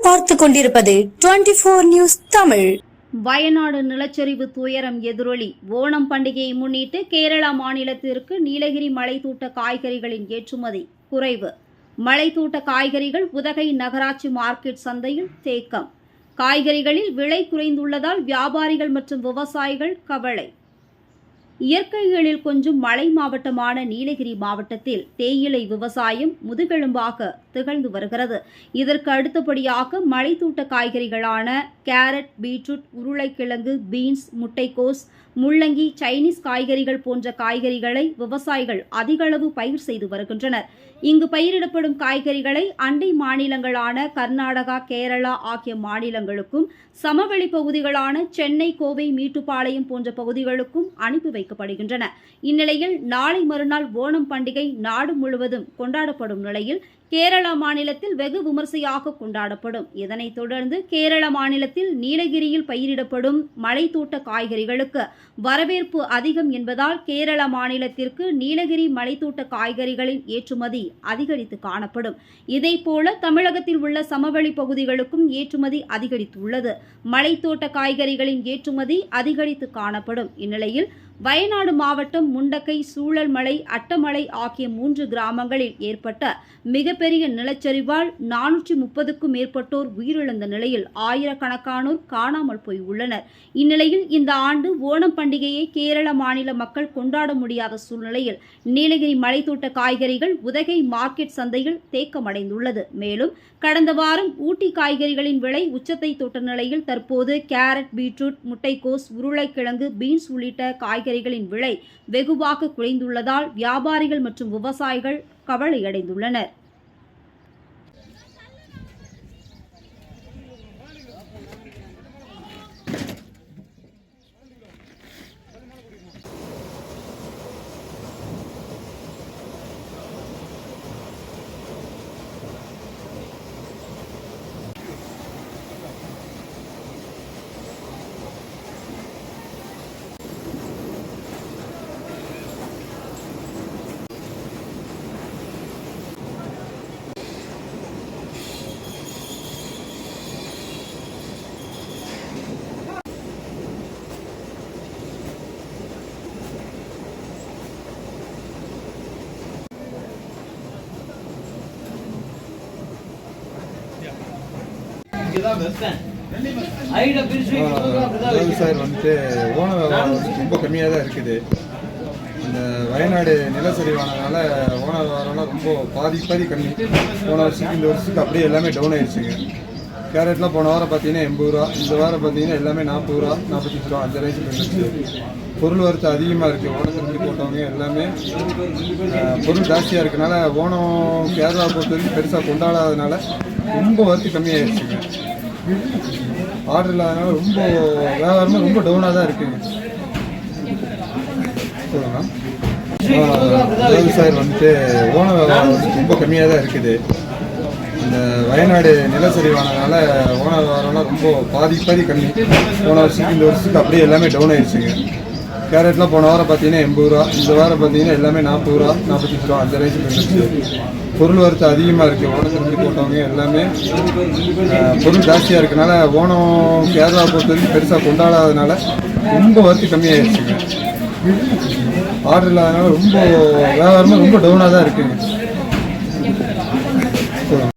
நீங்கள் பார்த்து கொண்டிருப்பது 24 நியூஸ் தமிழ். வயநாடு நிலச்சரிவு துயரம் எதிரொலி. ஓணம் பண்டிகையை முன்னிட்டு கேரளா மாநிலத்திற்கு நீலகிரி மலைத்தோட்ட காய்கறிகளின் ஏற்றுமதி குறைவு. மலைத்தோட்ட காய்கறிகள் உதகை நகராட்சி மார்க்கெட் சந்தையில் தேக்கம். காய்கறிகளில் விலை குறைந்துள்ளதால் வியாபாரிகள் மற்றும் விவசாயிகள் கவலை. இயற்கை எழில் கொஞ்சம் மலை மாவட்டமான நீலகிரி மாவட்டத்தில் தேயிலை விவசாயம் முதுகெலும்பாக திகழ்ந்து வருகிறது. இதற்கு அடுத்தபடியாக மலைத்தோட்ட காய்கறிகளான கேரட், பீட்ரூட், உருளைக்கிழங்கு, பீன்ஸ், முட்டைக்கோஸ், முள்ளங்கி, சைனீஸ் காய்கறிகள் போன்ற காய்கறிகளை விவசாயிகள் அதிக அளவு பயிர் செய்து வருகின்றனர். இங்கு பயிரிடப்படும் காய்கறிகளை அண்டை மாநிலங்களான கர்நாடகா, கேரளா ஆகிய மாநிலங்களுக்கும் சமவெளி பகுதிகளான சென்னை, கோவை, மீட்டுப்பாளையம் போன்ற பகுதிகளுக்கும் அனுப்பி வைக்கப்படுகின்றன. இந்நிலையில் நாளை மறுநாள் ஓணம் பண்டிகை நாடு முழுவதும் கொண்டாடப்படும் நிலையில் கேரளா மாநிலத்தில் வெகு விமர்சையாக கொண்டாடப்படும். இதனைத் தொடர்ந்து கேரள மாநிலத்தில் நீலகிரியில் பயிரிடப்படும் மலைத்தோட்ட காய்கறிகளுக்கு வரவேற்பு அதிகம் என்பதால் கேரள மாநிலத்திற்கு நீலகிரி மலைத்தோட்ட காய்கறிகளின் ஏற்றுமதி அதிகரித்து காணப்படும். இதேபோல தமிழகத்தில் உள்ள சமவெளி பகுதிகளுக்கும் ஏற்றுமதி அதிகரித்துள்ளது. மலைத்தோட்ட காய்கறிகளின் ஏற்றுமதி அதிகரித்து காணப்படும். இந்நிலையில் வயநாடு மாவட்டம் முண்டக்கை, சூழல்மலை, அட்டமலை ஆகிய 3 கிராமங்களில் ஏற்பட்ட மிகப்பெரிய நிலச்சரிவால் 430க்கும் மேற்பட்டோர் உயிரிழந்த நிலையில் ஆயிரக்கணக்கானோர் காணாமல் போய் உள்ளனர். இந்நிலையில் இந்த ஆண்டு ஓணம் பண்டிகையை கேரள மாநில மக்கள் கொண்டாட முடியாத சூழ்நிலையில் நீலகிரி மலைத்தோட்ட காய்கறிகள் உதகை மார்க்கெட் சந்தையில் தேக்கமடைந்துள்ளது. மேலும் கடந்த வாரம் ஊட்டி காய்கறிகளின் விலை உச்சத்தை தொட்ட நிலையில் தற்போது கேரட், பீட்ரூட், முட்டைக்கோஸ், உருளைக்கிழங்கு, பீன்ஸ் உள்ளிட்ட காய்கறிகளின் விலை வெகுவாக குறைந்துள்ளதால் வியாபாரிகள் மற்றும் விவசாயிகள் கவலையடைந்துள்ளனர். சார் வந்துட்டு ஓண வியாபாரம் ரொம்ப கம்மியாக தான் இருக்குது. இந்த வயநாடு நிலச்சரிவானதுனால ஓண வியாபாரம்லாம் ரொம்ப பாதி கம்மி. போன வருஷத்துக்கு இந்த வருஷத்துக்கு அப்படியே எல்லாமே டவுன் ஆயிடுச்சுங்க. கேரட்லாம் போன வாரம் பார்த்தீங்கன்னா 80 ரூபா, இந்த வாரம் பார்த்தீங்கன்னா எல்லாமே 40 ரூபா, 45 ரூபா அந்த ரேஞ்சுக்கு இருந்துச்சு. பொருள் வரத்து அதிகமாக இருக்குது. ஓணத்துக்கு போட்டவங்க எல்லாமே பொருள் ஜாஸ்தியாக இருக்கனால ஓணம் கேரளா பொறுத்த வரைக்கும் பெருசாக கொண்டாடாததுனால ரொம்ப வரத்து கம்மியாகிடுச்சுங்க. ஆர்டர் இல்லாதனால ரொம்ப வியாபாரமாக ரொம்ப டவுனாக தான் இருக்குங்க. சார் வந்துட்டு ஓண வியாபாரம் ரொம்ப கம்மியாக தான் இருக்குது. இந்த வயநாடு நிலச்சரிவானதுனால ஓண வியாபாரம்லாம் ரொம்ப பாதி கம்மி. போன வருஷத்துக்கு இந்த வருஷத்துக்கு அப்படியே எல்லாமே டவுன் ஆயிடுச்சுங்க. கேரட்லாம் போன வாரம் பார்த்தீங்கன்னா 80 ரூபா, இந்த வாரம் பார்த்தீங்கன்னா எல்லாமே 40 ரூபா, 45 ரூபா அந்த ரேஞ்சுக்கு இருந்துச்சு. பொருள் வரத்து அதிகமாக இருக்குது. ஓணத்துக்கு போட்டவங்க எல்லாமே பொருள் ஜாஸ்தியாக இருக்கனால ஓணம் கேரளா பொறுத்த வரைக்கும் பெருசாக கொண்டாடாததுனால ரொம்ப வரத்து கம்மியாகிடுச்சுங்க. ஆர்டர் இல்லாதனால ரொம்ப வியாபாரமாக ரொம்ப டவுனாக தான் இருக்குங்க.